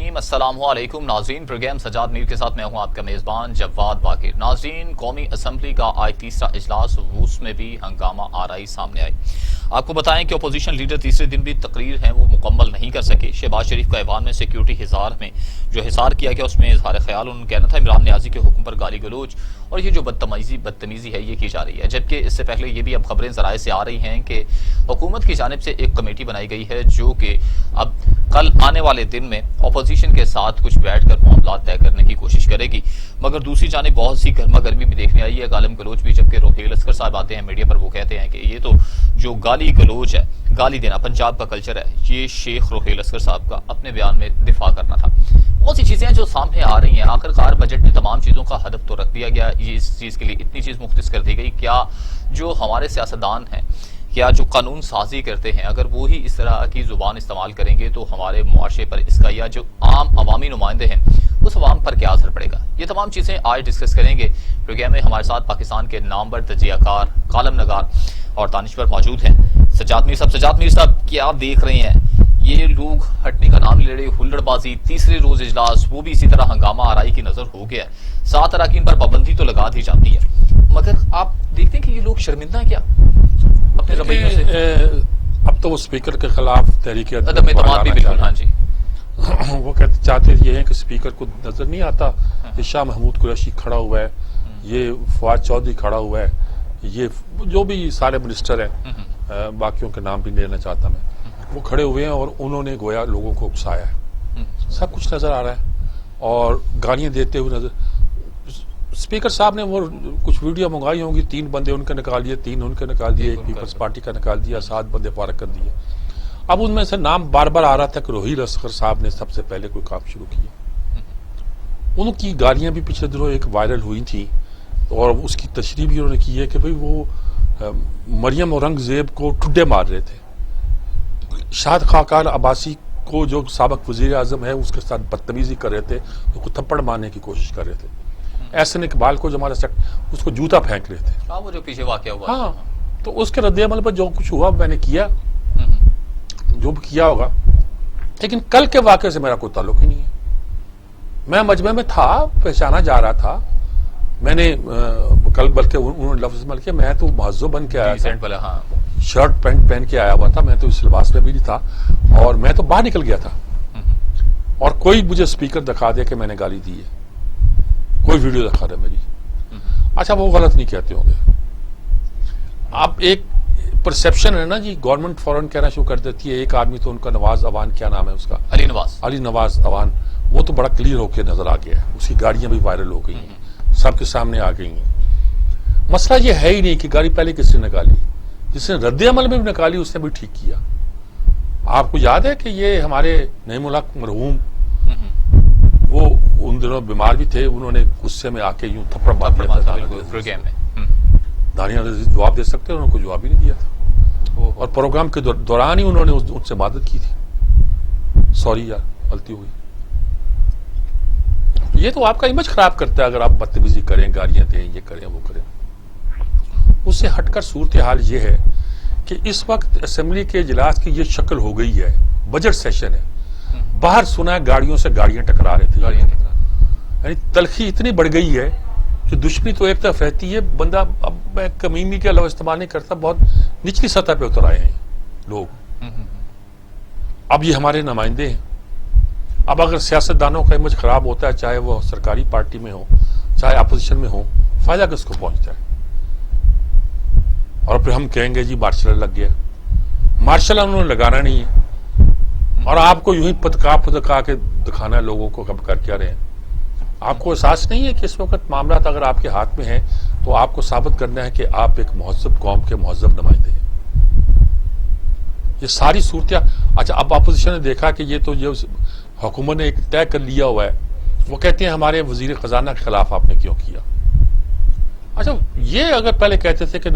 الرحیم، السلام علیکم ناظرین۔ پروگرام سجاد میر کے ساتھ میں ہوں آپ کا میزبان جواد باقر۔ ناظرین، قومی اسمبلی کا آج تیسرا اجلاس، اس میں بھی ہنگامہ آرائی سامنے آئی۔ آپ کو بتائیں کہ اپوزیشن لیڈر تیسرے دن بھی تقریر ہیں وہ مکمل نہیں کر سکے۔ شہباز شریف کا ایوان میں سیکیورٹی حصار میں جو حصار کیا گیا اس میں اظہار خیال انہوں نے کہنا تھا عمران نیازی کے حکم پر گالی گلوچ اور یہ جو بدتمیزی ہے یہ کی جا رہی ہے، جبکہ اس سے پہلے یہ بھی اب خبریں ذرائع سے آ رہی ہیں کہ حکومت کی جانب سے ایک کمیٹی بنائی گئی ہے جو کہ اب کل آنے والے دن میں اپوزیشن کے ساتھ کچھ بیٹھ کر معاملات طے کرنے کی کوشش کرے گی، مگر دوسری جانب بہت سی گرما گرمی بھی دیکھنے آئی ہے، گالم گلوچ بھی۔ جبکہ روہیل اسکر صاحب آتے ہیں میڈیا پر، وہ کہتے ہیں کہ یہ تو جو گالی گلوچ ہے، گالی دینا پنجاب کا کلچر ہے، یہ شیخ روہیل اسکر صاحب کا اپنے بیان میں دفاع کرنا تھا۔ بہت سی چیزیں جو سامنے آ رہی ہیں، آخرکار بجٹ میں تمام چیزوں کا ہدف تو رکھ دیا گیا، یہ اس چیز کے لیے اتنی چیز مختص کر دی گئی، کیا جو ہمارے سیاستدان ہیں، کیا جو قانون سازی کرتے ہیں، اگر وہی اس طرح کی زبان استعمال کریں گے تو ہمارے معاشرے پر اس کا یا جو عام عوامی نمائندے ہیں اس عوام پر کیا اثر پڑے گا؟ یہ تمام چیزیں آج ڈسکس کریں گے۔ پروگرام میں ہمارے ساتھ پاکستان کے نامور تجزیہ کار، کالم نگار اور دانشور موجود ہیں۔ سجاد میر صاحب، کیا دیکھ رہے ہیں؟ یہ لوگ ہٹنے کا نام لے رہے، ہلڑ بازی، تیسرے روز اجلاس، وہ بھی اسی طرح ہنگامہ آرائی کی نظر ہو گیا ہے۔ 7 اراکین پر پابندی تو لگا دی جاتی ہے، مگر آپ دیکھتے ہیں کہ یہ لوگ شرمندہ ہیں کیا اپنے رویوں سے؟ اب تو وہ اسپیکر کے خلاف تحریک ادب اعتماد بھی بالکل، ہاں جی، وہ چاہتے یہ ہیں کہ اسپیکر کو نظر نہیں آتا کہ شاہ محمود قریشی کھڑا ہوا ہے، یہ فواد چودھری کھڑا ہوا ہے، یہ جو بھی سارے منسٹر ہیں، باقیوں کے نام بھی لینا چاہتا میں، وہ کھڑے ہوئے ہیں اور انہوں نے گویا لوگوں کو اکسایا ہے، سب کچھ نظر آ رہا ہے اور گالیاں دیتے ہوئے نظر۔ اسپیکر صاحب نے وہ کچھ ویڈیو منگائی ہوں گی، 3 بندے ان کے نکال دیے، 3 ان کے نکال دیے، ایک پیپلز پارٹی کا نکال دیا، 7 بندے فارغ کر دیے۔ اب ان میں سے نام بار بار آ رہا تھا کہ روہیل اسکر صاحب نے سب سے پہلے کوئی کام شروع کیا۔ ان کی گالیاں بھی پچھلے دنوں ایک وائرل ہوئی تھیں اور اس کی تشریح بھی انہوں نے کی ہے کہ بھئی وہ مریم اورنگزیب کو ٹھڈے مار رہے تھے، شاہد خاقان عباسی کو جو سابق وزیر اعظم ہے اس کے ساتھ بدتمیزی کر رہے تھے، اس کو تھپڑ مارنے کی کوشش کر رہے تھے، احسن اقبال کو جو ہمارا اس کو جوتا پھینک رہے تھے، وہ جو پیچھے واقعہ ہوا، ہاں، تو اس کے رد عمل پر جو کچھ ہوا میں نے کیا، جو بھی کیا ہوگا، لیکن کل کے واقعے سے میرا کوئی تعلق ہی نہیں ہے۔ میں مجمع میں تھا، پہچانا جا رہا تھا، میں نے کل بلکہ انہوں نے لفظ استعمال کیا، میں تو مہذب بن کے آیا تھا، شرٹ پینٹ پہن کے آیا ہوا تھا، میں تو اس لباس میں بھی نہیں تھا اور میں تو باہر نکل گیا تھا، اور کوئی مجھے اسپیکر دکھا دیا کہ میں نے گالی دی ہے، کوئی ویڈیو دکھا دے میری، اچھا وہ غلط نہیں کہتے ہوں گے۔ اب ایک پرسیپشن ہے نا جی، گورنمنٹ فوراً کہنا شروع کر دیتی ہے، ایک آدمی تو ان کا نواز اوان، کیا نام ہے اس کا، علی نواز اوان، وہ تو بڑا کلیئر ہو کے نظر آ گیا ہے، اس کی گاڑیاں بھی وائرل ہو گئی ہیں، سب کے سامنے آ گئی ہیں۔ مسئلہ یہ ہے ہی نہیں کہ گاڑی پہلے کس نے نکالی، جس نے رد عمل میں بھی نکالی اس نے بھی ٹھیک کیا۔ آپ کو یاد ہے کہ یہ ہمارے نعیم الحق مرحوم، وہ ان دنوں بیمار بھی تھے، انہوں نے غصے میں آ کے یوں تھپڑ مار دیا، دانیہ عزیز جواب دے سکتے انہوں نے کوئی جواب ہی نہیں دیا تھا، اور پروگرام کے دوران ہی انہوں نے ان سے مدد کی تھی، سوری یار غلطی ہوئی۔ یہ تو آپ کا امیج خراب کرتا ہے اگر آپ بدتمیزی کریں، گالیاں دیں، یہ کریں وہ کریں۔ اس سے ہٹ کر صورتحال یہ ہے کہ اس وقت اسمبلی کے اجلاس کی یہ شکل ہو گئی ہے، بجٹ سیشن ہے، باہر سنا ہے گاڑیوں سے گاڑیاں ٹکرا رہے تھے، یعنی تلخی اتنی بڑھ گئی ہے کہ دشمنی تو ایک طرف رہتی ہے، بندہ، اب میں کمینی کے لفظ استعمال نہیں کرتا، بہت نچلی سطح پہ اتر آئے ہیں لوگ۔ اب یہ ہمارے نمائندے ہیں، اب اگر سیاستدانوں کا امیج خراب ہوتا ہے، چاہے وہ سرکاری پارٹی میں ہو چاہے اپوزیشن میں ہو، فائدہ کس کو پہنچتا ہے؟ اور پھر ہم کہیں گے جی مارشل لگ گیا، مارشل انہوں نے لگانا نہیں ہے، اور آپ کو یوں ہی پتکا کے دکھانا ہے لوگوں کو کب کر کیا رہے ہیں۔ آپ کو احساس نہیں ہے کہ اس وقت معاملات اگر آپ کے ہاتھ میں ہیں تو آپ کو ثابت کرنا ہے کہ آپ ایک مہذب قوم کے مہذب نمائندے ہیں۔ یہ ساری صورتیں، اچھا اب اپوزیشن نے دیکھا کہ یہ تو یہ حکومت نے ایک طے کر لیا ہوا ہے، وہ کہتے ہیں ہمارے وزیر خزانہ کے خلاف آپ نے کیوں کیا؟ اچھا یہ اگر پہلے کہتے تھے کہ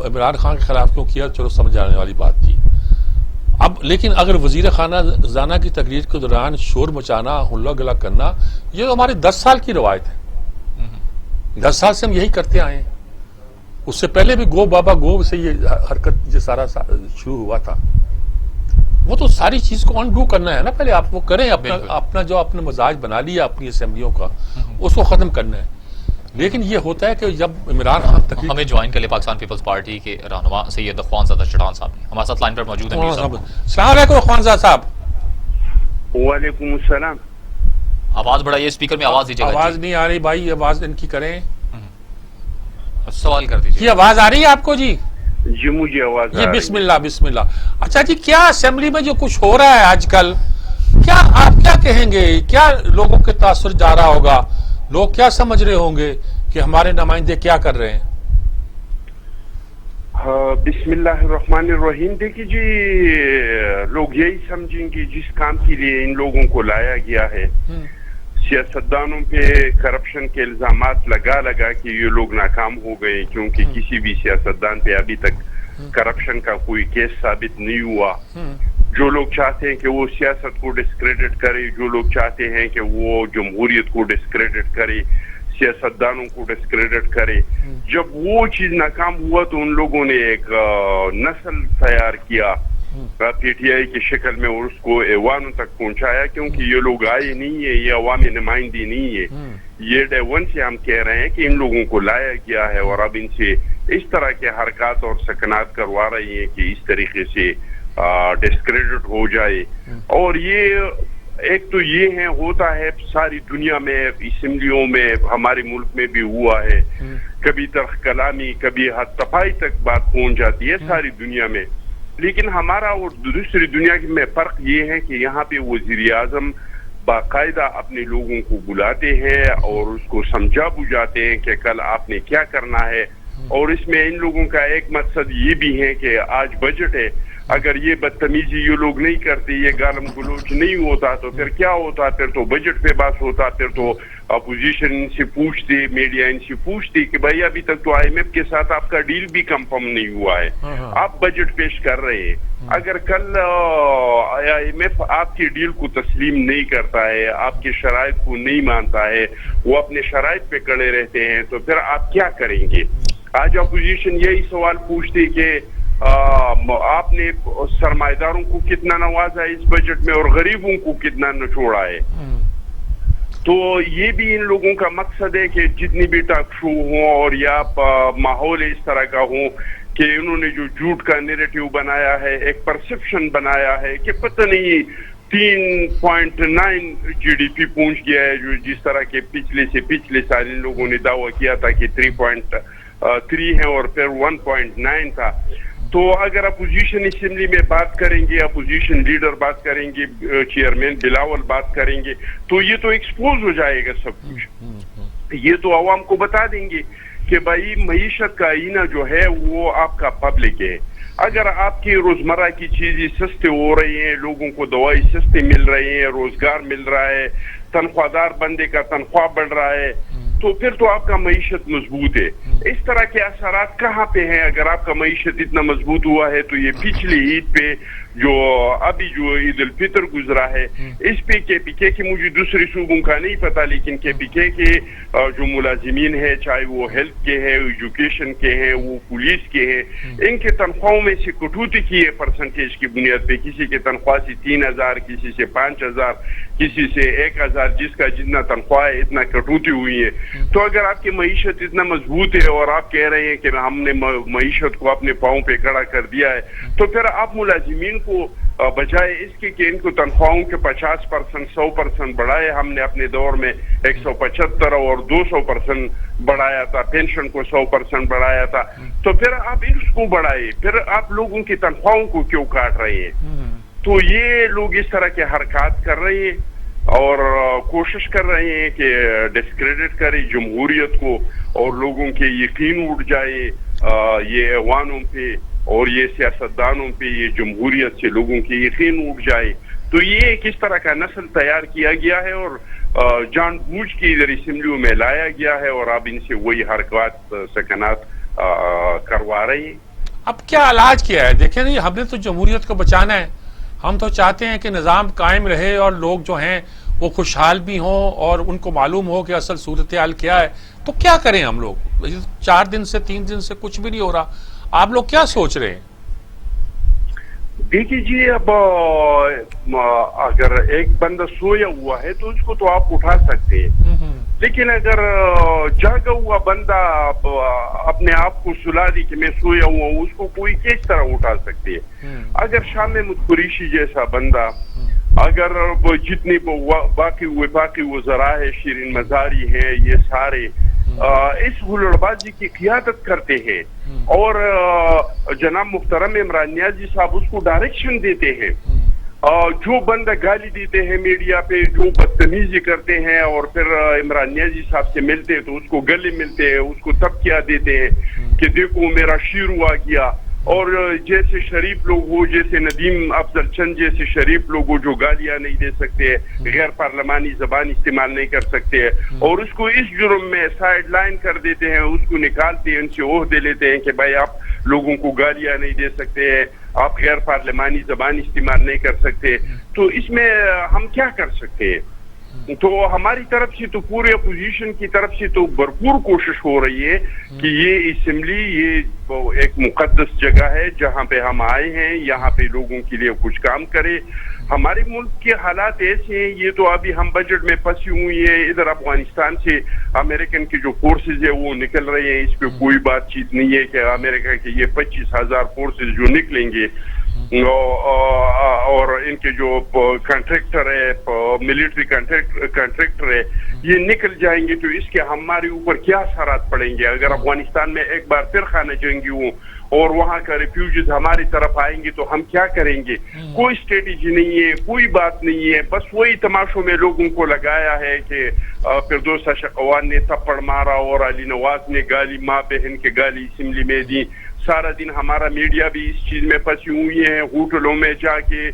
عمران خان کے خلاف کیوں کیا، چلو سمجھ آنے والی بات تھی، اب لیکن اگر وزیر خزانہ کی تقریر کے دوران شور مچانا، ہلا گلا کرنا، یہ تو ہمارے 10 سال کی روایت ہے، 10 سال سے ہم یہی کرتے آئے ہیں، اس سے پہلے بھی گو بابا گو سے یہ حرکت جو سارا شروع ہوا تھا، وہ تو ساری چیز کو انڈو کرنا ہے نا، پہلے آپ وہ کریں، اپنا جو اپنے مزاج بنا لیا اپنی اسمبلیوں کا اس کو ختم کرنا ہے. لیکن یہ ہوتا ہے کہ جب عمران خان تقریر ہمیں جوائن کر لے پاکستان پیپلز پارٹی کے رہنما سید اخوانزادہ چٹان صاحب نے ہمارے ساتھ لائن پر موجود ہیں. السلام علیکم اخوانزادہ صاحب. وعلیکم السلام. آواز بڑھائیے، اسپیکر میں آواز دیجیے گا. آواز نہیں آ رہی بھائی، آواز ان کی کریں. سوال کر دیجیے. جی آواز آ رہی ہے آپ کو؟ جی جی مجھے آواز جی بسم اللہ بسم اللہ. اچھا جی، کیا اسمبلی میں جو کچھ ہو رہا ہے آج کل، کیا آپ کیا کہیں گے؟ کیا لوگوں کے تاثر جا رہا ہوگا؟ لوگ کیا سمجھ رہے ہوں گے کہ ہمارے نمائندے کیا کر رہے ہیں؟ بسم اللہ الرحمن الرحیم. دیکھیے جی، لوگ یہی سمجھیں گے جس کام کے لیے ان لوگوں کو لایا گیا ہے، سیاستدانوں پہ کرپشن کے الزامات لگا لگا کہ یہ لوگ ناکام ہو گئے، کیونکہ کسی بھی سیاستدان پہ ابھی تک کرپشن کا کوئی کیس ثابت نہیں ہوا. جو لوگ چاہتے ہیں کہ وہ سیاست کو ڈسکریڈٹ کرے، جو لوگ چاہتے ہیں کہ وہ جمہوریت کو ڈسکریڈٹ کرے، سیاستدانوں کو ڈسکریڈٹ کرے، جب وہ چیز ناکام ہوا تو ان لوگوں نے ایک نسل تیار کیا پی ٹی آئی کی شکل میں اور اس کو ایوانوں تک پہنچایا، کیونکہ یہ لوگ آئے نہیں ہے، یہ عوامی نمائندی نہیں ہے. یہ ڈے ون سے ہم کہہ رہے ہیں کہ ان لوگوں کو لایا گیا ہے اور اب ان سے اس طرح کے حرکات اور سکنات کروا رہی ہیں کہ اس طریقے سے ڈسکریڈٹ ہو جائے. اور یہ ایک تو یہ ہے، ہوتا ہے ساری دنیا میں، اسمبلیوں میں ہمارے ملک میں بھی ہوا ہے، کبھی تلخ کلامی کبھی حد تفائی تک بات پہنچ جاتی ہے ساری دنیا میں. لیکن ہمارا اور دوسری دنیا میں فرق یہ ہے کہ یہاں پہ وزیر اعظم باقاعدہ اپنے لوگوں کو بلاتے ہیں اور اس کو سمجھا بجھاتے ہیں کہ کل آپ نے کیا کرنا ہے. اور اس میں ان لوگوں کا ایک مقصد یہ بھی ہے کہ آج بجٹ ہے، اگر یہ بدتمیزی یہ لوگ نہیں کرتے، یہ گالم گلوچ نہیں ہوتا تو پھر کیا ہوتا؟ پھر تو بجٹ پہ بات ہوتا، پھر تو اپوزیشن ان سے پوچھتی، میڈیا ان سے پوچھتی کہ بھائی ابھی تک تو آئی ایم ایف کے ساتھ آپ کا ڈیل بھی کنفرم نہیں ہوا ہے، آپ بجٹ پیش کر رہے ہیں. اگر کل آئی ایم ایف آپ کے ڈیل کو تسلیم نہیں کرتا ہے، آپ کے شرائط کو نہیں مانتا ہے، وہ اپنے شرائط پہ کڑے رہتے ہیں، تو پھر آپ کیا کریں گے؟ آج اپوزیشن یہی سوال پوچھتی کہ آپ نے سرمایہ داروں کو کتنا نوازا ہے اس بجٹ میں اور غریبوں کو کتنا نچوڑا ہے. تو یہ بھی ان لوگوں کا مقصد ہے کہ جتنی بھی ٹاک شو ہوں اور یا ماحول اس طرح کا ہوں کہ انہوں نے جو جھوٹ کا نیریٹیو بنایا ہے، ایک پرسپشن بنایا ہے کہ پتہ نہیں 3.9 جی ڈی پی پہنچ گیا ہے، جو جس طرح کے پچھلے سال ان لوگوں نے دعویٰ کیا تھا کہ 3.3 ہے اور پھر 1.9 تھا. تو اگر اپوزیشن اسمبلی میں بات کریں گے، اپوزیشن لیڈر بات کریں گے، چیئرمین بلاول بات کریں گے، تو یہ تو ایکسپوز ہو جائے گا سب کچھ. یہ تو عوام کو بتا دیں گے کہ بھائی معیشت کا آئینہ جو ہے وہ آپ کا پبلک ہے. اگر آپ کی روزمرہ کی چیزیں سستے ہو رہی ہیں، لوگوں کو دوائی سستے مل رہی ہیں، روزگار مل رہا ہے، تنخواہ دار بندے کا تنخواہ بڑھ رہا ہے، تو پھر تو آپ کا معیشت مضبوط ہے. اس طرح کے اثرات کہاں پہ ہیں؟ اگر آپ کا معیشت اتنا مضبوط ہوا ہے تو یہ پچھلی عید پہ جو عید الفطر گزرا ہے، اس پہ کے پی کے مجھے دوسرے صوبوں کا نہیں پتا، لیکن کے پی کے جو ملازمین ہیں، چاہے وہ ہیلتھ کے ہیں، ایجوکیشن کے ہیں، وہ پولیس کے ہیں، ان کے تنخواہوں میں سے کٹوتی کی ہے پرسنٹیج کی بنیاد پہ. کسی کے تنخواہ سے 3,000، کسی سے 5,000، کسی سے 1,000، جس کا جتنا تنخواہ ہے اتنا کٹوتی ہوئی ہے. تو اگر آپ کی معیشت اتنا مضبوط ہے اور آپ کہہ رہے ہیں کہ ہم نے معیشت کو اپنے پاؤں پہ کھڑا کر دیا ہے، تو پھر آپ ملازمین کو بجائے اس کے کہ ان کو تنخواہوں کے 50%، 100% بڑھائے، ہم نے اپنے دور میں 175 اور 200% بڑھایا تھا، پینشن کو 100% بڑھایا تھا، تو پھر آپ اس کو بڑھائے، پھر آپ لوگوں کی تنخواہوں کو کیوں کاٹ رہے ہیں؟ تو یہ لوگ اس طرح کے حرکات کر رہے ہیں اور کوشش کر رہے ہیں کہ ڈسکریڈٹ کرے جمہوریت کو اور لوگوں کے یقین اٹھ جائے یہ ایوانوں پہ اور یہ سیاستدانوں پہ، یہ جمہوریت سے لوگوں کے یقین اٹھ جائے. تو یہ کس طرح کا نسل تیار کیا گیا ہے اور جان بوجھ کے ادھر اسمبلیوں میں لایا گیا ہے اور اب ان سے وہی حرکات سکنات کروا رہی ہیں. اب کیا علاج کیا ہے؟ دیکھیں نہیں، ہم نے تو جمہوریت کو بچانا ہے، ہم تو چاہتے ہیں کہ نظام قائم رہے اور لوگ جو ہیں وہ خوشحال بھی ہوں اور ان کو معلوم ہو کہ اصل صورتحال کیا ہے. تو کیا کریں ہم لوگ؟ 4 دن سے 3 دن سے کچھ بھی نہیں ہو رہا. آپ لوگ کیا سوچ رہے ہیں؟ دیکھیے جی اب اگر ایک بندہ سویا ہوا ہے تو اس کو تو آپ اٹھا سکتے ہیں، لیکن اگر جاگا ہوا بندہ اپنے آپ کو سلا دی کہ میں سویا ہوا ہوں، اس کو کوئی کس طرح اٹھا سکتے ہے؟ اگر شام قریشی جیسا بندہ، اگر وہ جتنے باقی وزراء ہے، شیرین مزاری ہیں، یہ سارے اس ہلڑ بازی کی قیادت کرتے ہیں اور جناب محترم عمران نیازی صاحب اس کو ڈائریکشن دیتے ہیں، جو بندہ گالی دیتے ہیں میڈیا پہ، جو بدتمیزی کرتے ہیں اور پھر عمران نیازی صاحب سے ملتے ہیں تو اس کو گلے ملتے ہیں، اس کو تبکیہ دیتے ہیں کہ دیکھو میرا شیرو آ گیا، اور جیسے شریف لوگ ہو، جیسے ندیم افضل چند جیسے شریف لوگ ہو جو گالیاں نہیں دے سکتے، غیر پارلیمانی زبان استعمال نہیں کر سکتے، اور اس کو اس جرم میں سائڈ لائن کر دیتے ہیں، اس کو نکالتے ہیں، ان سے عہدے لیتے ہیں کہ بھائی آپ لوگوں کو گالیاں نہیں دے سکتے، آپ غیر پارلیمانی زبان استعمال نہیں کر سکتے، تو اس میں ہم کیا کر سکتے ہیں؟ تو ہماری طرف سے تو پورے اپوزیشن کی طرف سے تو بھرپور کوشش ہو رہی ہے کہ یہ اسمبلی یہ ایک مقدس جگہ ہے جہاں پہ ہم آئے ہیں، یہاں پہ لوگوں کے لیے کچھ کام کرے۔ ہمارے ملک کے حالات ایسے ہیں، یہ تو ابھی ہم بجٹ میں پھنسی ہوئی ہیں، ادھر افغانستان سے امریکن کے جو فورسز ہیں وہ نکل رہے ہیں، اس پہ کوئی بات چیت نہیں ہے کہ امریکہ کے یہ 25,000 فورسز جو نکلیں گے اور ان کے جو کنٹریکٹر ہے، ملٹری کنٹریکٹر ہے، یہ نکل جائیں گے تو اس کے ہمارے اوپر کیا اثرات پڑیں گے؟ اگر افغانستان میں ایک بار پھر خانہ جنگی ہوں اور وہاں کا ریفیوجیز ہماری طرف آئیں گے تو ہم کیا کریں گے؟ کوئی اسٹریٹجی نہیں ہے، کوئی بات نہیں ہے، بس وہی تماشوں میں لوگوں کو لگایا ہے کہ فردوس اشقوان نے تھپڑ مارا اور علی نواز نے گالی، ماں بہن کے گالی اسمبلی میں دی۔ سارا دن ہمارا میڈیا بھی اس چیز میں پھنسی ہوئی ہے، ہوٹلوں میں جا کے،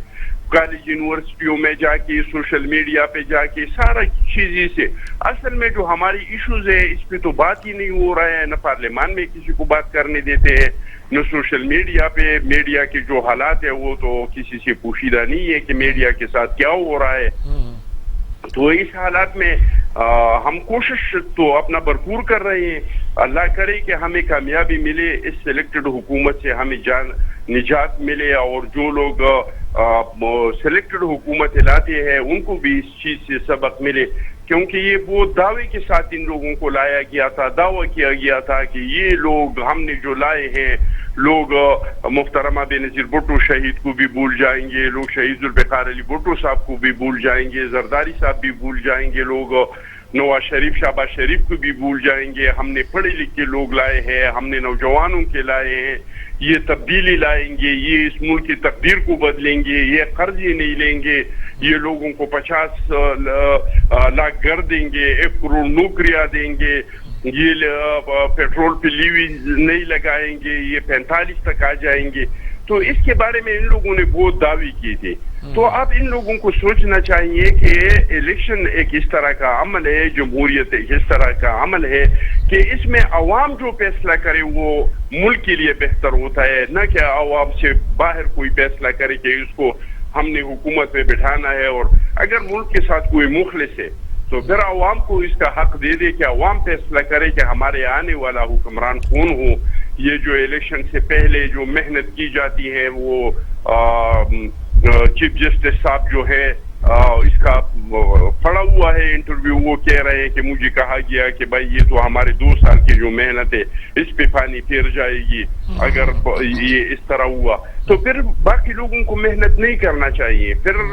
کالج یونیورسٹیوں میں جا کے، سوشل میڈیا پہ جا کے، سارا چیزیں سے اصل میں جو ہماری ایشوز ہے اس پہ تو بات ہی نہیں ہو رہا ہے، نہ پارلیمان میں کسی کو بات کرنے دیتے ہیں، نہ سوشل میڈیا پہ۔ میڈیا کے جو حالات ہے وہ تو کسی سے پوشیدہ نہیں ہے کہ میڈیا کے ساتھ کیا ہو رہا ہے۔ تو اس حالات میں ہم کوشش تو اپنا بھرپور کر رہے ہیں، اللہ کرے کہ ہمیں کامیابی ملے، اس سلیکٹڈ حکومت سے ہمیں نجات ملے، اور جو لوگ سلیکٹڈ حکومت لاتے ہیں ان کو بھی اس چیز سے سبق ملے، کیونکہ یہ بہت دعوے کے ساتھ ان لوگوں کو لایا گیا تھا، دعویٰ کیا گیا تھا کہ یہ لوگ ہم نے جو لائے ہیں، لوگ محترمہ بے نظیر بھٹو شہید کو بھی بھول جائیں گے، لوگ شہید ذوالفقار علی بھٹو صاحب کو بھی بھول جائیں گے، زرداری صاحب بھی بھول جائیں گے، لوگ نواز شریف، شہباز شریف کو بھی بھول جائیں گے۔ ہم نے پڑھے لکھے لوگ لائے ہیں، ہم نے نوجوانوں کے لائے ہیں، یہ تبدیلی لائیں گے، یہ اس ملک کی تقدیر کو بدلیں گے، یہ قرض ہی نہیں لیں گے، یہ لوگوں کو 50 لاکھ گھر دیں گے، 1 کروڑ نوکریاں دیں گے، یہ پیٹرول پہ لیوی نہیں لگائیں گے، یہ 45 تک آ جائیں گے۔ تو اس کے بارے میں ان لوگوں نے بہت دعوے کیے تھے۔ تو اب ان لوگوں کو سوچنا چاہیے کہ الیکشن ایک اس طرح کا عمل ہے، جمہوریت ایک اس طرح کا عمل ہے کہ اس میں عوام جو فیصلہ کرے وہ ملک کے لیے بہتر ہوتا ہے، نہ کہ عوام سے باہر کوئی فیصلہ کرے کہ اس کو ہم نے حکومت میں بٹھانا ہے۔ اور اگر ملک کے ساتھ کوئی مخلص ہے تو پھر عوام کو اس کا حق دے دے کہ عوام فیصلہ کرے کہ ہمارے آنے والا حکمران کون ہو۔ یہ جو الیکشن سے پہلے جو محنت کی جاتی ہے، وہ چیف جسٹس صاحب جو ہے اس کا پڑا ہوا ہے انٹرویو، وہ کہہ رہے ہیں کہ مجھے کہا گیا کہ بھائی یہ تو ہمارے 2 سال کی جو محنت ہے اس پہ پانی پھیر جائے گی اگر یہ اس طرح ہوا، تو پھر باقی لوگوں کو محنت نہیں کرنا چاہیے، پھر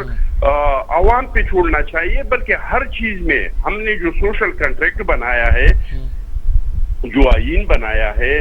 عوام پہ چھوڑنا چاہیے۔ بلکہ ہر چیز میں ہم نے جو سوشل کنٹریکٹ بنایا ہے، جو آئین بنایا ہے،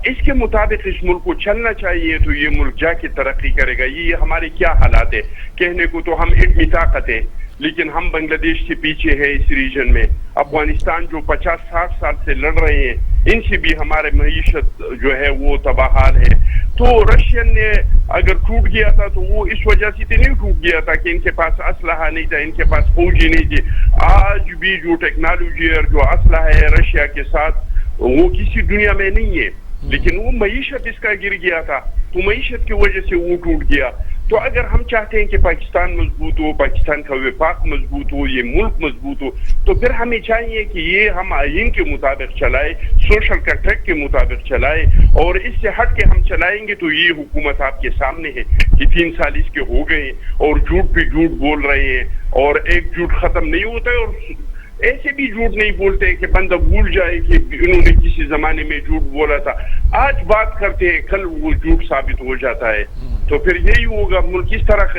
اس کے مطابق اس ملک کو چلنا چاہیے، تو یہ ملک جا کے ترقی کرے گا۔ یہ ہمارے کیا حالات ہے؟ کہنے کو تو ہم ایٹمی طاقت ہے، لیکن ہم بنگلہ دیش سے پیچھے ہیں اس ریجن میں۔ افغانستان جو 50-60 سال سے لڑ رہے ہیں، ان سے بھی ہمارے معیشت جو ہے وہ تباہ حال ہے۔ تو رشین نے اگر ٹوٹ گیا تھا تو وہ اس وجہ سے نہیں ٹوٹ گیا تھا کہ ان کے پاس اسلحہ نہیں تھا، ان کے پاس فوجی نہیں تھی۔ آج بھی جو ٹیکنالوجی اور جو اسلحہ ہے رشیا کے ساتھ، وہ کسی دنیا میں نہیں ہے، لیکن وہ معیشت اس کا گر گیا تھا، تو معیشت کی وجہ سے وہ ٹوٹ گیا۔ تو اگر ہم چاہتے ہیں کہ پاکستان مضبوط ہو، پاکستان کا وفاق مضبوط ہو، یہ ملک مضبوط ہو، تو پھر ہمیں چاہیے کہ یہ ہم آئین کے مطابق چلائے، سوشل کنٹریکٹ کے مطابق چلائے، اور اس سے ہٹ کے ہم چلائیں گے تو یہ حکومت آپ کے سامنے ہے کہ 3 سال اس کے ہو گئے اور جھوٹ پہ جھوٹ بول رہے ہیں، اور ایک جھوٹ ختم نہیں ہوتا ہے، اور ایسے بھی جھوٹ نہیں بولتے کہ بندہ بھول جائے کہ انہوں نے کسی زمانے میں جھوٹ بولا تھا، آج بات کرتے ہیں کل وہ جھوٹ ثابت ہو جاتا ہے. تو پھر یہی ہوگا، ملک اس طرح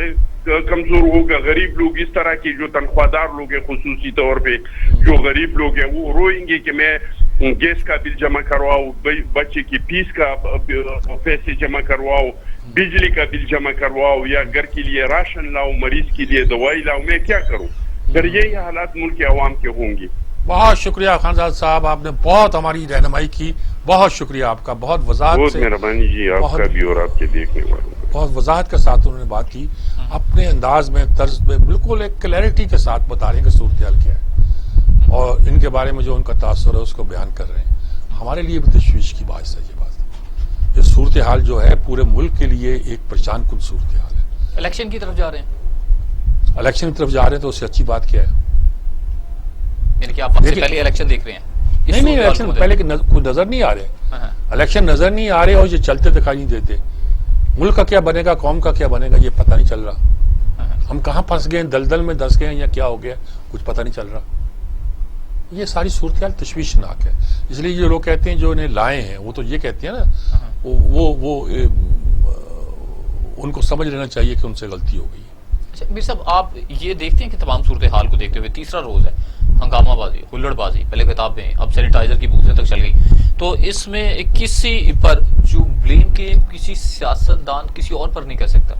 کمزور ہوگا، غریب لوگ اس طرح کے جو تنخواہ دار لوگ ہیں خصوصی طور پہ جو غریب لوگ ہیں وہ روئیں گے کہ میں گیس کا بل جمع کرواؤں، بچے کی فیس کا پیسے جمع کرواؤں، بجلی کا بل جمع کرواؤں، یا گھر کے لیے راشن لاؤں، مریض کے لیے دوائی لاؤں، میں کیا کروں؟ پھر یہی حالات ملک کے عوام کے ہوں گے. بہت شکریہ خانزاد صاحب، آپ نے بہت ہماری رہنمائی کی، بہت شکریہ آپ کا، بہت وضاحت بہت سے، مہربانی جی آپ کا بھی اور آپ کے دیکھنے والوں کا. بہت وضاحت کے ساتھ انہوں نے بات کی، اپنے انداز میں، طرز میں بالکل ایک کلیئرٹی کے ساتھ بتا رہے ہیں کہ صورتحال کیا ہے، اور ان کے بارے میں جو ان کا تاثر ہے اس کو بیان کر رہے ہیں. ہمارے لیے بھی تشویش کی باعث ہے یہ بات، یہ صورتحال جو ہے پورے ملک کے لیے ایک پریشان کن صورتحال ہے. الیکشن کی طرف جا رہے ہیں، الیکشن کی طرف جا رہے ہیں تو اس سے اچھی بات کیا ہے؟ یعنی کہ آپ وقت سے پہلے الیکشن دیکھ رہے ہیں؟ نہیں، الیکشن پہلے کوئی نظر نہیں آ رہے، الیکشن نظر نہیں آ رہے اور یہ چلتے دکھائی نہیں دیتے. ملک کا کیا بنے گا، قوم کا کیا بنے گا، یہ پتہ نہیں چل رہا. ہم کہاں پھنس گئے ہیں، دلدل میں دس گئے ہیں یا کیا ہو گیا، کچھ پتہ نہیں چل رہا. یہ ساری صورتحال تشویشناک ہے. اس لیے جو لوگ کہتے ہیں جو انہیں لائے ہیں وہ تو یہ کہتے ہیں نا، وہ ان کو سمجھ لینا چاہیے کہ ان سے غلطی ہو گئی. اچھا میر صاحب، آپ یہ دیکھتے ہیں کہ تمام صورتحال کو دیکھتے ہوئے تیسرا روز ہے ہنگامہ بازی، ہلڑ بازی، پہلے کتابیں، اب سینیٹائزر کی بوتلیں تک چل گئی، تو اس میں کسی پر جو بلیم کے کسی سیاستدان کسی اور پر نہیں کہہ سکتا.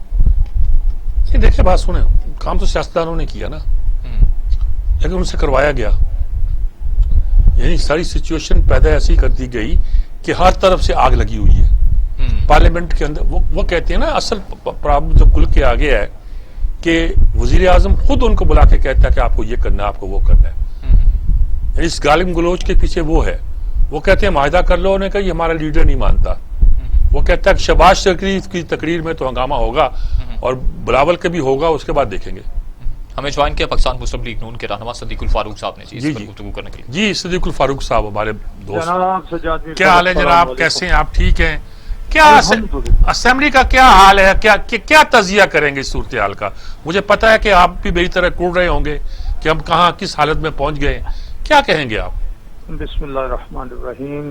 یہ دیکھیں بات سنیں، کام تو سیاستدانوں نے کیا نا، لیکن ان سے کروایا گیا. یعنی ساری سچویشن پیدا ایسی کر دی گئی کہ ہر طرف سے آگ لگی ہوئی ہے. پارلیمنٹ کے اندر وہ کہتے ہیں نا، اصل پرابلم جو کھل کے آگے ہے کہ وزیر اعظم خود ان کو بلا کے کہتا ہے کہ آپ کو یہ کرنا ہے، آپ کو وہ کرنا ہے. یعنی اس گالم گلوچ کے پیچھے وہ ہے، وہ کہتے ہیں معاہدہ کر لو، انہیں کہا یہ ہمارا لیڈر نہیں مانتا. وہ کہتا ہے کہ شہباز شریف کی تقریر میں تو ہنگامہ ہوگا اور بلاول کے بھی ہوگا، اس کے بعد دیکھیں گے. ہمیں جوائن کیا پاکستان مسلم لیگ نون کے رہنما صدیق الفاروق صاحب نے اس پر گفتگو کرنے کے لیے. جی صدیق الفاروق صاحب ہمارے دوست، جناب کیا حال ہے جناب، کیسے ہیں آپ؟ ٹھیک ہیں؟ کیا اسمبلی کا کیا حال ہے، کیا تجزیہ کریں گے اس صورتحال کا؟ مجھے پتا ہے کہ آپ بھی میری طرح ٹوٹ رہے ہوں گے کہ ہم کہاں کس حالت میں پہنچ گئے، کیا کہیں گے آپ؟ بسم اللہ الرحمن الرحیم.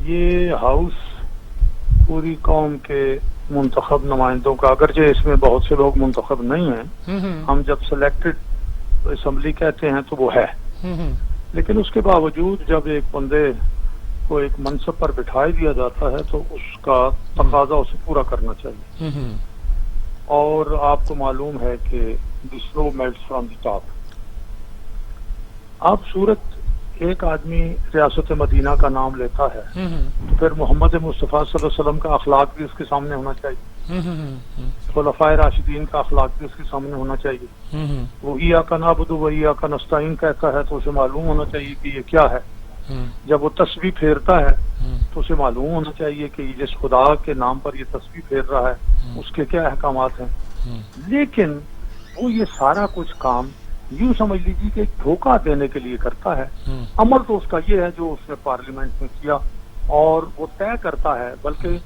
یہ ہاؤس پوری قوم کے منتخب نمائندوں کا، اگرچہ اس میں بہت سے لوگ منتخب نہیں ہیں، ہم جب سلیکٹڈ اسمبلی کہتے ہیں تو وہ ہے، لیکن اس کے باوجود جب ایک بندے کو ایک منصب پر بٹھائی دیا جاتا ہے تو اس کا تقاضا اسے پورا کرنا چاہیے. اور آپ کو معلوم ہے کہ دی سلو میلٹس فرام دی ٹاپ. اب صورت ایک آدمی ریاست مدینہ کا نام لیتا ہے تو پھر محمد مصطفیٰ صلی اللہ علیہ وسلم کا اخلاق بھی اس کے سامنے ہونا چاہیے، خلفائے راشدین کا اخلاق بھی اس کے سامنے ہونا چاہیے. وہ ایاک نعبد و ایاک نستعین کہتا ہے تو اسے معلوم ہونا چاہیے کہ یہ کیا ہے. جب وہ تسبیح پھیرتا ہے تو اسے معلوم ہونا چاہیے کہ جس خدا کے نام پر یہ تسبیح پھیر رہا ہے اس کے کیا احکامات ہیں. لیکن وہ یہ سارا کچھ کام یوں سمجھ لیجیے کہ ایک دھوکہ دینے کے لیے کرتا ہے. عمل تو اس کا یہ ہے جو اس نے پارلیمنٹ میں کیا اور وہ طے کرتا ہے. بلکہ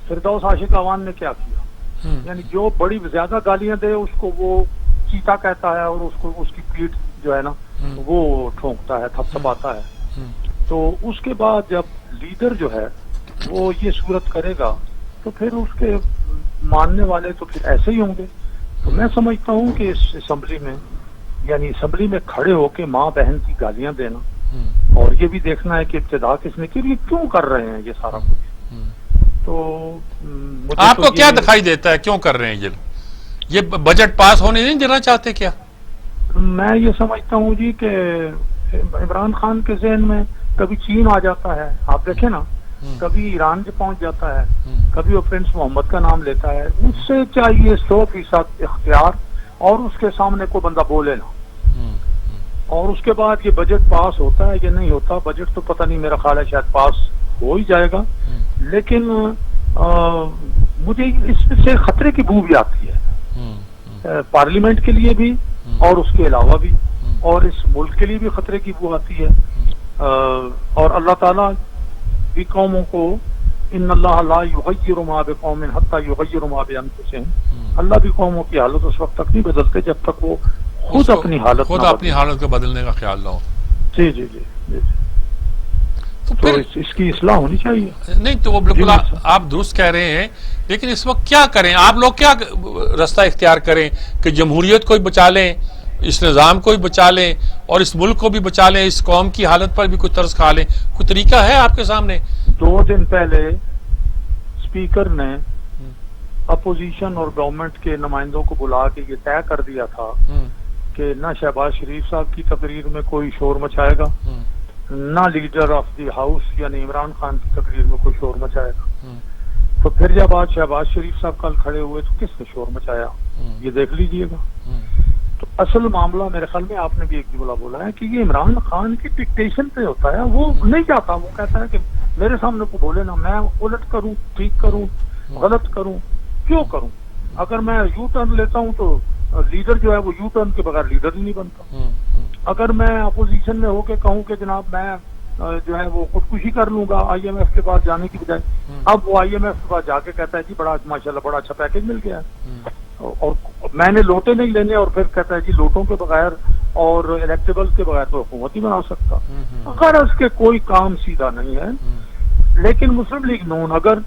فردوس عاشق اعوان نے کیا کیا، یعنی جو بڑی زیادہ گالیاں دے اس کو وہ چیتا کہتا ہے اور اس کو اس کی پیٹھ جو ہے نا وہ ٹھونکتا ہے، تھپ تھپاتا ہے. تو اس کے بعد جب لیڈر جو ہے وہ یہ صورت کرے گا تو پھر اس کے ماننے والے تو پھر ایسے ہی ہوں گے. تو میں سمجھتا ہوں کہ اس اسمبلی میں، یعنی اسمبلی میں کھڑے ہو کے ماں بہن کی گالیاں دینا اور یہ بھی دیکھنا ہے کہ ابتدا کس نے کی، یہ کیوں کر رہے ہیں یہ سارا کچھ. تو آپ کو کیا دکھائی دیتا ہے کیوں کر رہے ہیں یہ بجٹ پاس ہونے نہیں دینا چاہتے کیا؟ میں یہ سمجھتا ہوں جی کہ عمران خان کے ذہن میں کبھی چین آ جاتا ہے، آپ دیکھیں نا، کبھی ایران سے پہنچ جاتا ہے، کبھی وہ پرنس محمد کا نام لیتا ہے. اس سے چاہیے 100% اختیار اور اس کے سامنے کوئی بندہ بولے نا. اور اس کے بعد یہ بجٹ پاس ہوتا ہے یا نہیں ہوتا، بجٹ تو پتہ نہیں، میرا خیال ہے شاید پاس ہو ہی جائے گا. لیکن مجھے اس سے خطرے کی بو بھی آتی ہے، پارلیمنٹ کے لیے بھی اور اس کے علاوہ بھی، اور اس ملک کے لیے بھی خطرے کی بو آتی ہے. اور اللہ تعالیٰ بھی قوموں کو ان اللہ لا یغیر ما بقوم حتی یغیروا ما بانفسہم، اللہ بھی قوموں کی حالت اس وقت تک نہیں بدلتے جب تک وہ خود اپنی حالت کو بدلنے کا خیال نہ ہو. جی جی جی جی. تو اس کی اصلاح ہونی چاہیے. نہیں تو وہ بالکل آپ درست کہہ رہے ہیں، لیکن اس وقت کیا کریں؟ آپ لوگ کیا راستہ اختیار کریں کہ جمہوریت کو بھی بچا لیں، اس نظام کو بھی بچا لیں، اور اس ملک کو بھی بچا لیں، اس قوم کی حالت پر بھی کوئی طرز کھا لیں؟ کوئی طریقہ ہے آپ کے سامنے؟ 2 دن پہلے اسپیکر نے اپوزیشن اور گورنمنٹ کے نمائندوں کو بلا کے یہ طے کر دیا تھا کہ نہ شہباز شریف صاحب کی تقریر میں کوئی شور مچائے گا، نہ لیڈر آف دی ہاؤس یعنی عمران خان کی تقریر میں کوئی شور مچائے گا. تو پھر جب آج شہباز شریف صاحب کل کھڑے ہوئے تو کس نے شور مچایا؟ یہ دیکھ لیجئے گا. تو اصل معاملہ میرے خیال میں آپ نے بھی ایک جملہ بولا ہے کہ یہ عمران خان کی ڈکٹیشن پہ ہوتا ہے. وہ نہیں چاہتا، وہ کہتا ہے کہ میرے سامنے کو بولے نا، میں الٹ کروں، ٹھیک کروں، غلط کروں، کیوں کروں؟ اگر میں یو ٹرن لیتا ہوں تو لیڈر جو ہے وہ یو ٹرن کے بغیر لیڈر ہی نہیں بنتا. اگر میں اپوزیشن میں ہو کے کہوں کہ جناب میں جو ہے وہ خودکشی کر لوں گا آئی ایم ایف کے پاس جانے کی بجائے، اب وہ آئی ایم ایف کے پاس جا کے کہتا ہے جی بڑا ماشاءاللہ بڑا اچھا پیکج مل گیا ہے، اور میں نے لوٹے نہیں لینے، اور پھر کہتا ہے جی لوٹوں کے بغیر اور الیکٹیبل کے بغیر تو حکومت ہی بنا سکتا. غرض کے کوئی کام سیدھا نہیں ہے. لیکن مسلم لیگ نون اگر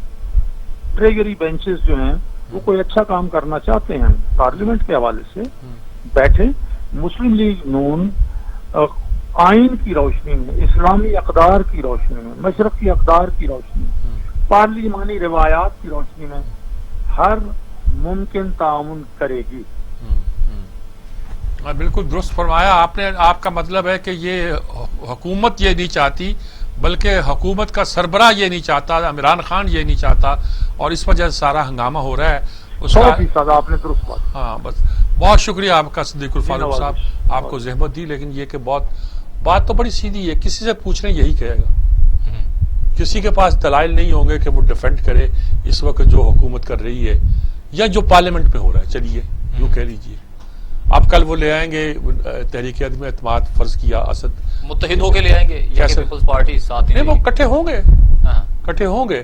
ٹریجری بینچز جو ہیں وہ کوئی اچھا کام کرنا چاہتے ہیں پارلیمنٹ کے حوالے سے، بیٹھے. مسلم لیگ نون آئین کی روشنی میں، اسلامی اقدار کی روشنی میں، مشرقی اقدار کی روشنی میں، پارلیمانی روایات کی روشنی میں ہر ممکن تعاون کرے گی. بالکل درست فرمایا آپ نے. آپ کا مطلب ہے کہ یہ حکومت یہ نہیں چاہتی، بلکہ حکومت کا سربراہ یہ نہیں چاہتا، عمران خان یہ نہیں چاہتا، اور اس وجہ سے سارا ہنگامہ ہو رہا ہے. اس کا آپ نے درست بات. ہاں بس بہت شکریہ آپ کا صدیق الفاروق صاحب، آپ کو زحمت دی. لیکن یہ کہ بات تو بڑی سیدھی ہے، کسی سے پوچھ رہے یہی کہے گا. کسی کے پاس دلائل نہیں ہوں گے کہ وہ ڈیفینڈ کرے اس وقت جو حکومت کر رہی ہے یا جو پارلیمنٹ میں ہو رہا ہے. چلیے یوں کہہ لیجیے. اب کل وہ لے آئیں گے تحریک عدم اعتماد، فرض کیا اسد متحد ہو کے لے آئیں گے یا پیپلز پارٹی ساتھ نہیں، وہ کٹھے ہوں گے.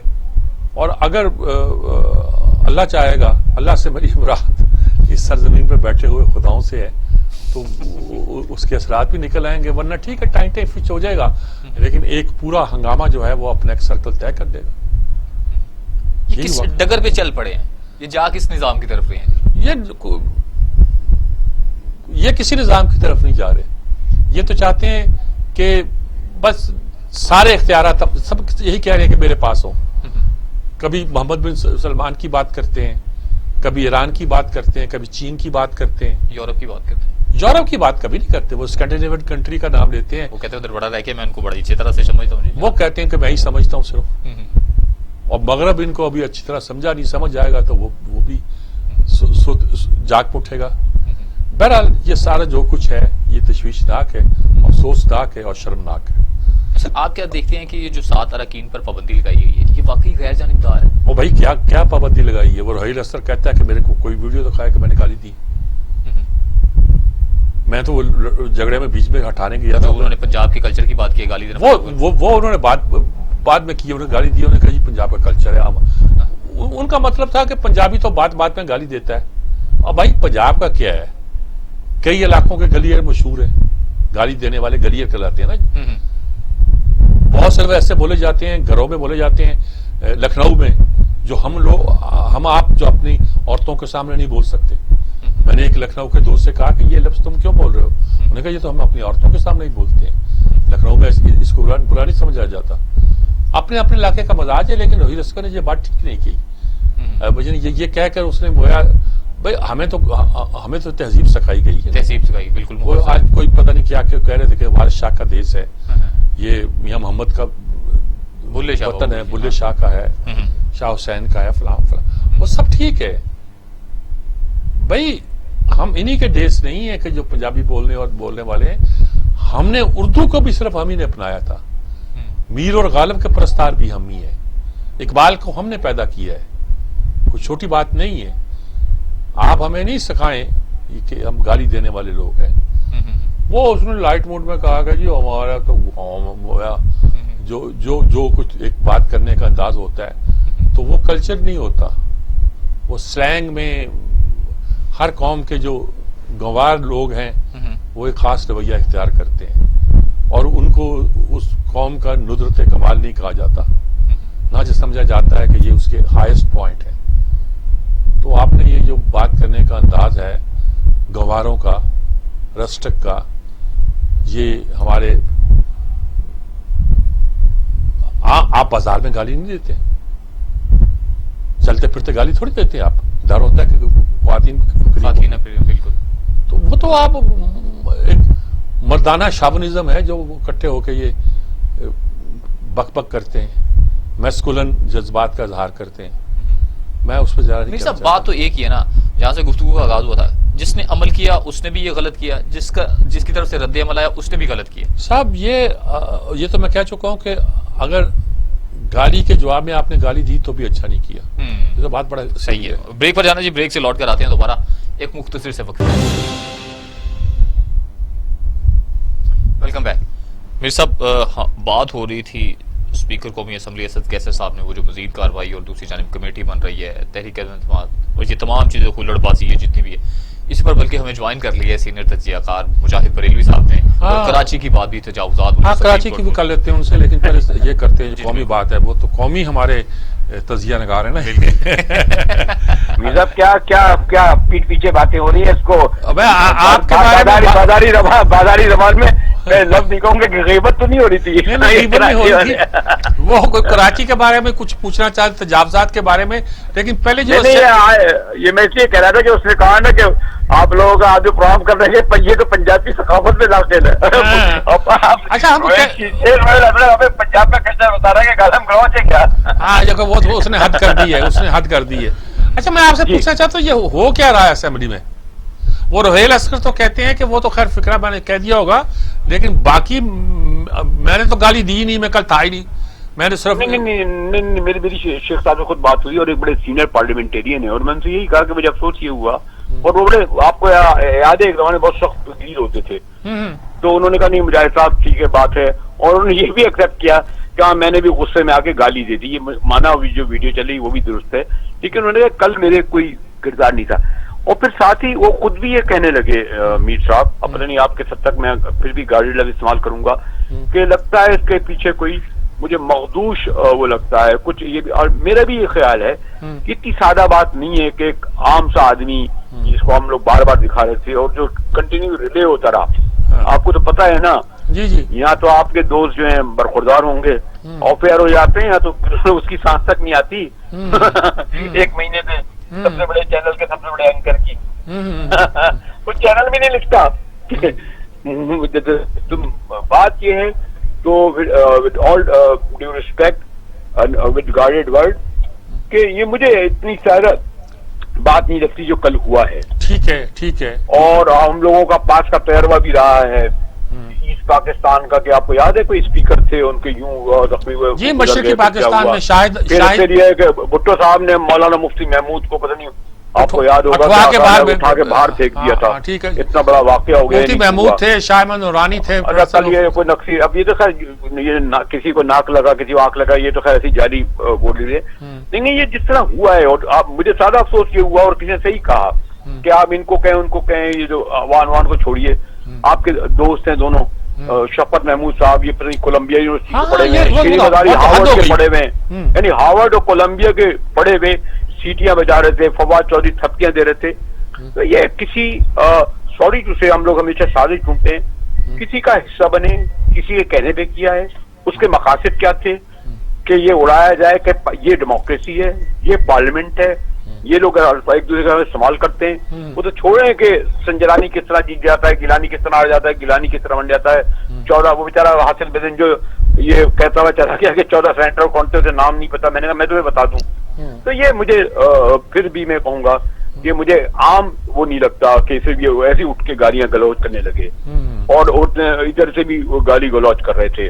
اور اگر اللہ چاہے گا، اللہ سے میری مراد اس سرزمین پہ بیٹھے ہوئے خداؤں سے ہے، تو اس کے اثرات بھی نکل آئیں گے. ورنہ ٹھیک ہے ٹائم فچ ہو جائے گا، لیکن ایک پورا ہنگامہ جو ہے وہ اپنا ایک سرکل طے کر دے گا. یہ کس ڈگر پہ چل پڑے ہیں؟ یہ جا کس نظام کی طرف رہے ہیں؟ یہ کسی نظام کی طرف نہیں جا رہے. یہ تو چاہتے ہیں کہ بس سارے اختیارات سب یہی کہہ رہے ہیں کہ میرے پاس ہوں. کبھی محمد بن سلمان کی بات کرتے ہیں، کبھی ایران کی بات کرتے ہیں، کبھی چین کی بات کرتے ہیں، یورپ کی بات کرتے ہیں. یورپ کی بات کبھی نہیں کرتے. وہ اسکینڈینیوین کنٹری کا نام لیتے ہیں. وہ کہتے ہیں ادھر بڑا رہ کے میں ان کو بڑی اچھی طرح سے سمجھتا ہوں. وہ کہتے ہیں کہ میں ہی سمجھتا ہوں صرف، اور مغرب ان کو ابھی اچھی طرح سمجھا نہیں. سمجھ جائے گا تو وہ بھی جاگ اٹھے گا. بہرحال یہ سارا جو کچھ ہے یہ تشویشناک ہے، افسوسناک ہے اور شرمناک ہے. اچھا، آپ کیا دیکھتے ہیں کہ یہ جو 7 اراکین پر پابندی لگائی گئی ہے یہ واقعی غیر جانبدار ہے؟ وہ بھائی کیا پابندی لگائی ہے؟ وہ رحیل اسر کہتا ہے کہ میرے کو کوئی ویڈیو دکھایا کہ میں نے گالی دی. میں تو وہ جھگڑے میں بیچ میں ہٹانے گیا تھا. انہوں نے پنجاب کی کلچر کی بات کی، گالی دینا وہ انہوں نے بعد میں کی، انہوں نے گالی دی. انہوں نے کہا یہ پنجاب کا کلچر ہے. ان کا مطلب تھا کہ پنجابی تو بات میں گالی دیتا ہے. اور بھائی پنجاب کا کیا ہے؟ کئی علاقوں کے گلیئر مشہور ہیں، گالی دینے والے گلیئر کہلاتے ہیں نا. بہت سے ایسے بولے جاتے ہیں، گھروں میں بولے جاتے ہیں لکھنؤ میں، جو ہم آپ جو اپنی عورتوں کے سامنے نہیں بول سکتے. میں نے ایک لکھنؤ کے دوست سے کہا کہ یہ لفظ تم کیوں بول رہے ہو؟ انہوں نے کہا یہ تو ہم اپنی عورتوں کے سامنے ہی بولتے ہیں. لکھنؤ میں اس کو برا نہیں سمجھا جاتا. اپنے علاقے کا مزاج ہے. لیکن رحیل اسکر نے یہ بات ٹھیک نہیں کی. یہ کہہ کر اس نے گویا بھائی ہمیں تو تہذیب سکھائی گئی ہے. تہذیب سکھائی بالکل. وہ آج کوئی پتہ نہیں کیا کہہ رہے تھے کہ وارث شاہ کا دیس ہے، یہ میاں محمد کا وطن ہے، بلے شاہ کا ہے، شاہ حسین کا ہے، فلاں فلاں. وہ سب ٹھیک ہے بھائی، ہم انہی کے دیس نہیں ہیں کہ جو پنجابی بولنے والے ہیں. ہم نے اردو کو بھی صرف ہم ہی نے اپنایا تھا. میر اور غالب کے پرستار بھی ہم ہی ہیں. اقبال کو ہم نے پیدا کیا ہے. کوئی چھوٹی بات نہیں ہے. آپ ہمیں نہیں سکھائیں کہ ہم گالی دینے والے لوگ ہیں. وہ اس نے لائٹ موڈ میں کہا کہ جی ہمارا تو جو کچھ ایک بات کرنے کا انداز ہوتا ہے تو وہ کلچر نہیں ہوتا. وہ سلینگ میں ہر قوم کے جو گنوار لوگ ہیں وہ ایک خاص رویہ اختیار کرتے ہیں اور ان کو اس قوم کا ندرت کمال نہیں کہا جاتا, نہ جو سمجھا جاتا ہے کہ یہ اس کے ہائیسٹ پوائنٹ ہے. تو آپ نے یہ جو بات کرنے کا انداز ہے گنواروں کا, رسٹک کا, یہ ہمارے آپ بازار میں گالی نہیں دیتے, چلتے پھرتے گالی تھوڑی دیتے آپ. ڈر ہوتا ہے کہ خواتین بالکل. تو وہ تو آپ ایک مردانہ شابنزم ہے جو اکٹھے ہو کے یہ بک بک کرتے ہیں, میسکولن جذبات کا اظہار کرتے ہیں. میں اس پہ زیادہ نہیں صاحب بات تو ایک ہی ہے نا, جہاں سے گفتگو کا آغاز ہوا تھا, جس نے عمل کیا اس نے بھی یہ غلط کیا, جس کی طرف سے رد عمل آیا اس نے بھی غلط کیا. صاحب یہ تو میں کہہ چکا ہوں کہ اگر گالی کے جواب میں آپ نے گالی دی تو بھی اچھا نہیں کیا. یہ تو بات بڑا صحیح ہے. بریک پر جانا جی, بریک سے لوٹ کر آتے ہیں دوبارہ ایک مختصر سے وقت. Welcome back. میرے صاحب بات ہو رہی تھی اسپیکر قومی اسمبلی اسد کیسر صاحب نے, وہ جو مزید کارروائی اور دوسری جانب کمیٹی بن رہی ہے, تحریک اعتماد اور یہ تمام چیزیں کھلڑ بازی ہے جتنی بھی ہے, اس پر بلکہ ہمیں جوائن کر لیا ہے سینئر تجزیہ کار مجاہد بریلوی صاحب نے. کراچی کی بات بھی تجاوزات, کراچی کی بھی کر لیتے ہیں ان سے, لیکن پہلے یہ کرتے ہیں جو قومی بات ہے, وہ تو قومی ہمارے تجزیہ نگار ہے نا. مرزا کیا پیٹ پیچھے باتیں ہو رہی ہیں, اس کو آپ کے بازاری زبان میں لفظ نہیں کہوں گے کہ غیبت تو نہیں ہو رہی تھی. وہ کراچی کے بارے میں کچھ پوچھنا چاہتے, تجاوزات کے بارے میں, لیکن پہلے جو یہ میں اس لیے کہہ رہا تھا کہ اس نے کہا نا کہ آپ لوگوں کا جو پروگرام کر رہے ہیں یہ تو پنجابی ثقافت میں داخل ہے. اچھا ہمیں پنجاب میں کیسا بتا رہا ہے کہ گالم گاؤں سے کیا. ہاں وہ اس نے حد کر دی ہے. اچھا میں آپ سے پوچھنا چاہتا ہوں یہ ہو کیا رہا ہے اسمبلی میں؟ وہ روہیل اسکر تو کہتے ہیں کہ وہ تو خیر فکرہ میں نے کہہ دیا ہوگا, لیکن باقی میں نے تو گالی دی نہیں, میں کل تھا ہی نہیں, میں نے صرف نہیں میری شیخ صاحب سے خود بات ہوئی اور ایک بڑے سینئر پارلیمنٹیرین ہیں, اور میں نے تو یہی کہا کہ مجھے افسوس یہ ہوا, اور وہ بڑے آپ کو یاد ہے ایک زمانے بہت سخت تقریر ہوتے تھے, تو انہوں نے کہا نہیں مجاہد صاحب ٹھیک ہے بات ہے, اور انہوں نے یہ بھی ایکسپٹ کیا کہ ہاں میں نے بھی غصے میں آ کے گالی دے دی, یہ مانا جو ویڈیو چلی وہ بھی درست ہے, لیکن انہوں نے کہا کل میرے کوئی کردار نہیں تھا. اور پھر ساتھ ہی وہ خود بھی یہ کہنے لگے میر صاحب, اب پتہ نہیں آپ کے حد تک میں پھر بھی گاڑی لفظ استعمال کروں گا, کہ لگتا ہے اس کے پیچھے کوئی مجھے مخدوش وہ لگتا ہے کچھ یہ بھی. اور میرا بھی یہ خیال ہے کہ اتنی سادہ بات نہیں ہے کہ ایک عام سا آدمی جس کو ہم لوگ بار بار دکھا رہے تھے اور جو کنٹینیو ریلے ہوتا رہا, آپ کو تو پتا ہے نا یہاں تو آپ کے دوست جو ہیں برخوردار ہوں گے, آف ایئر ہو جاتے ہیں یا تو اس کی سانس تک نہیں آتی. ایک مہینے سے سب سے بڑے چینل کے سب سے بڑے اینکر کی کچھ چینل بھی نہیں لکھتا. بات یہ ہے تو with all due respect with guarded word کہ یہ مجھے اتنی سارا بات نہیں لگتی جو کل ہوا ہے. ٹھیک ہے. اور ہم لوگوں کا پاس کا تجربہ بھی رہا ہے ایسٹ پاکستان کا, کہ آپ کو یاد ہے کوئی اسپیکر تھے ان کے یوں زخمی ہوئے جی مشرقی پاکستان میں شاید کہ بھٹو صاحب نے مولانا مفتی محمود کو پتہ نہیں آپ کو یاد ہوگا اٹھا کے باہر پھینک دیا تھا. اتنا بڑا واقعہ ہو گیا. مفتی محمود تھے, شاہ احمد نورانی تھے. یہ کوئی نقصی, اب یہ تو خیر یہ کسی کو ناک لگا کسی کو آنکھ لگا, یہ تو خیر ایسی جاری بول رہی ہے. نہیں یہ جس طرح ہوا ہے, اور مجھے سادہ افسوس یہ ہوا, اور کسی نے صحیح کہا کہ آپ ان کو کہیں ان کو کہیں, یہ جو وان کو چھوڑیے, آپ کے دوست ہیں دونوں شفقت محمود صاحب, یہ کولمبیا یونیورسٹی کے پڑھے ہوئے ہیں, ہارورڈ کے پڑھے ہوئے ہیں, یعنی ہارورڈ اور کولمبیا کے پڑھے ہوئے, سیٹیاں بجا رہے تھے, فواد چودھری تھپکیاں دے رہے تھے. تو یہ کسی سوری ٹو سے ہم لوگ ہمیشہ سازش ڈھونڈتے ہیں, کسی کا حصہ بنے, کسی کے کہنے پہ کیا ہے, اس کے مقاصد کیا تھے کہ یہ اڑایا جائے کہ یہ ڈیموکریسی ہے, یہ پارلیمنٹ ہے, یہ لوگ ایک دوسرے کا استعمال کرتے ہیں. وہ تو چھوڑیں کہ سنجرانی کس طرح جیت جاتا ہے, گیلانی کس طرح آ جاتا ہے, گیلانی کس طرح بن جاتا ہے. 14 وہ بیچارہ حاصل بدن جو یہ کہتا ہوا چلا گیا کہ 14 سینیٹر کون سے نام نہیں پتا, میں نے کہا میں تمہیں بتا دوں. تو یہ مجھے پھر بھی میں کہوں گا کہ مجھے عام وہ نہیں لگتا کہ اسے بھی ایسے اٹھ کے گالیاں گلوچ کرنے لگے, اور ادھر سے بھی وہ گالی گلوچ کر رہے تھے.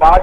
5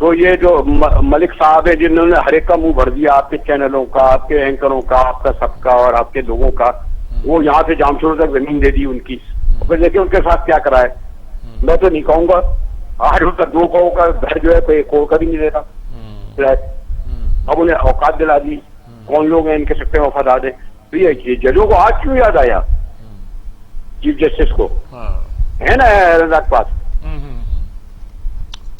تو یہ جو ملک صاحب ہیں جنہوں نے ہر ایک کا منہ بھر دیا آپ کے چینلوں کا، آپ کے اینکروں کا، آپ کا سب کا اور آپ کے لوگوں کا، وہ یہاں سے جامشورو تک زمین دے دی ان کی، پھر دیکھیں ان کے ساتھ کیا کرا ہے. میں تو نہیں کہوں گا، آج ان کا 2 کروڑ کا گھر جو ہے کوئی 1 کروڑ کا بھی نہیں دیتا فلیٹ. اب انہیں اوقات دلا دی. کون لوگ ہیں ان کے سکتے وفادار ہیں؟ تو یہ ججوں کو آج کیوں یاد آیا چیف جسٹس کو؟ ہے نا رزاق پاس.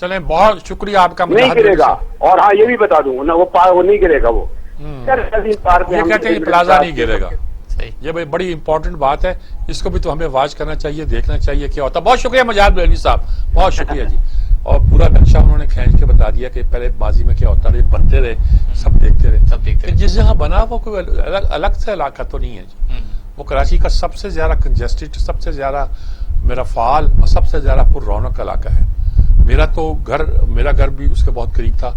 چلیں بہت شکریہ آپ کا. نہیں کرے گا. اور ہاں یہ بھی بتا دوں نا، وہ نہیں کرے گا. وہ یہ کہتے ہیں پلازا نہیں گرے گا. یہ بڑی امپورٹنٹ بات ہے، اس کو بھی تو ہمیں واچ کرنا چاہیے، دیکھنا چاہیے کیا ہوتا. بہت شکریہ مجاہد بریلوی صاحب، بہت شکریہ جی. اور پورا نقشہ انہوں نے کھینچ کے بتا دیا کہ پہلے ماضی میں کیا ہوتا رہے، بنتے رہے، سب دیکھتے رہے. جس جگہ بنا وہ کوئی الگ سے علاقہ تو نہیں ہے جی. وہ کراچی کا سب سے زیادہ کنجسٹڈ، سب سے زیادہ میرا فعال اور سب سے زیادہ پر رونق علاقہ ہے. میرا گھر بھی اس کے بہت قریب تھا.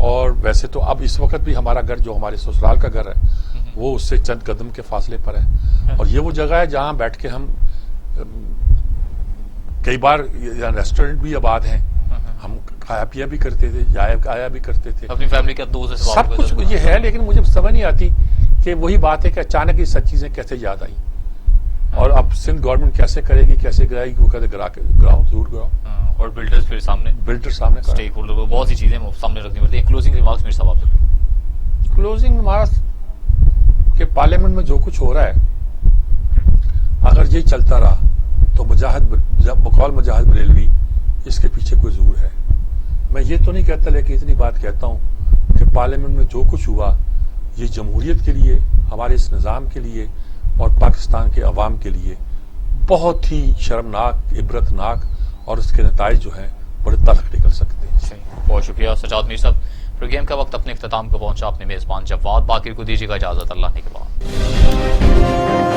اور ویسے تو اب اس وقت بھی ہمارا گھر جو ہمارے سسرال کا گھر ہے وہ اس سے چند قدم کے فاصلے پر ہے. اور یہ وہ جگہ ہے جہاں بیٹھ کے ہم کئی بار ریسٹورنٹ بھی آباد ہیں، ہم کھایا پیا بھی کرتے تھے، آیا بھی کرتے تھے، اپنی فیملی کا دوست سب کچھ یہ ہے. لیکن مجھے سمجھ نہیں آتی کہ وہی بات ہے کہ اچانک یہ سب چیزیں کیسے یاد آئیں. اور اب سندھ گورنمنٹ کیسے کرے گی، کیسے گرائے گی، وہ کہتے گراؤ ضرور گراؤ. اور بلڈرز پھر سامنے اسٹیک ہولڈر کو بہت سی چیزیں سامنے رکھنی پڑتی ہیں. کلوزنگ ریمارکس میرے صاحب آپ سے. کلوزنگ ہمارا کہ پارلیمنٹ میں جو کچھ ہو رہا ہے اگر یہ چلتا رہا تو بقول مجاہد بریلوی اس کے پیچھے کوئی ضرور ہے. میں یہ تو نہیں کہتا، لیکن اتنی بات کہتا ہوں کہ پارلیمنٹ میں جو کچھ ہوا یہ جمہوریت کے لیے، ہمارے اس نظام کے لیے اور پاکستان کے عوام کے لیے بہت ہی شرمناک، عبرتناک، اور اس کے نتائج جو ہیں بڑے تلخ نکل سکتے ہیں. بہت شکریہ سجاد میر صاحب. پروگرام کا وقت اپنے اختتام کو پہنچا. اپنے میزبان جواد باقر کو دیجیے گا اجازت. اللہ نے کے بعد